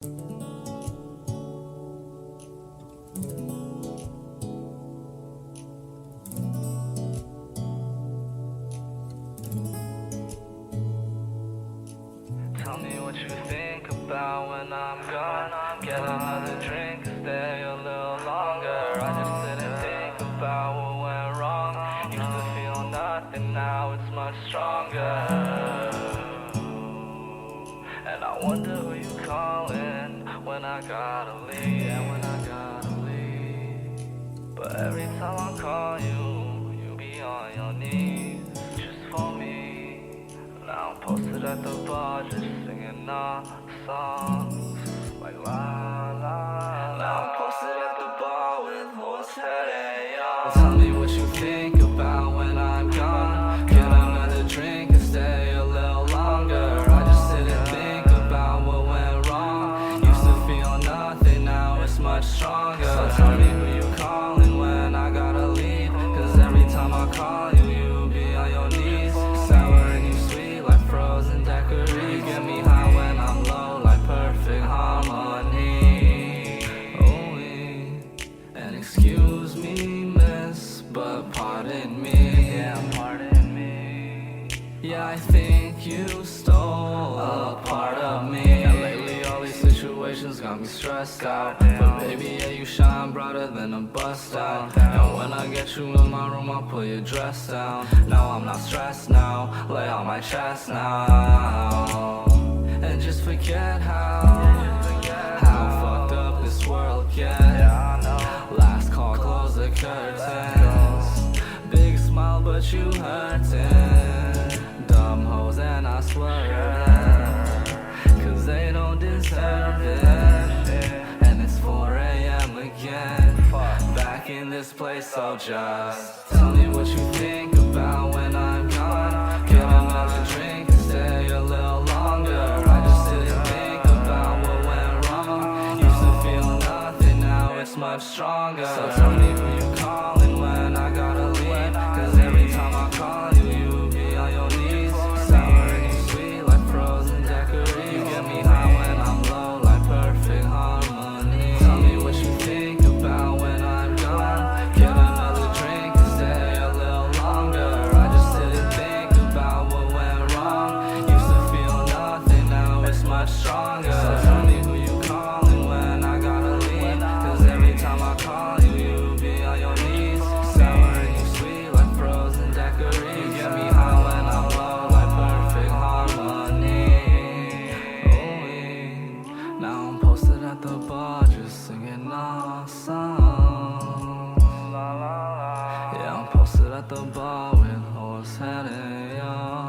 Tell me what you think about when I'm gone. Get another drink and stay a little longer. I just sit and think about what went wrong. Used to feel nothing, now it's much stronger. And I wonder who you calling when I gotta leave. Yeah, when I gotta leave. But every time I call you, you be on your knees just for me. Now I'm posted at the bar just singing our songs like la la. Now I'm posted at the bar with Horsehead AR. Tell me what you think about when I'm gone. Get another drink and stay a little longer. I just sit and think about what went wrong. Used to feel nothing, now it's much stronger. So tell me who you calling when I gotta leave. Cause every time I call you, you be on your knees. Sour and you sweet like frozen daiquiris. You get me high when I'm low like perfect harmony. And excuse me, miss, but pardon me. Yeah, pardon me. Yeah, I think you stole a part of me. And lately all these situations got me stressed out. But baby, yeah, you shine brighter than a bust out. And when I get you in my room, I'll pull your dress down. No, I'm not stressed now, lay on my chest now. And just forget how fucked up this world gets. Last call, close the curtains. Big smile, but you hurting. Dumb hoes and I swerve, cause they don't deserve it. And it's 4 AM again, back in this place, so just tell me what you think about when I'm gone. Get another drink and stay a little longer. I just sit and think about what went wrong. Used to feel nothing, now it's much stronger. So tell me who you calling when I gotta leave. Cause every time I call you, you be on your knees. Sour and you sweet like frozen daiquiris. You get me high when I'm low like perfect harmony. Tell me what you think about when I'm gone. Get another drink and stay a little longer. I just sit and think about what went wrong. Used to feel nothing, now it's much stronger. So tell me who you calling when I gotta leave. Cause every time I call you, you be on your knees. Sour and you sweet like frozen daiquiris. You get me high when I'm low like perfect harmony. Now I'm posted at the bar just singing our song. Yeah, I'm posted at the bar with Horsehead AR.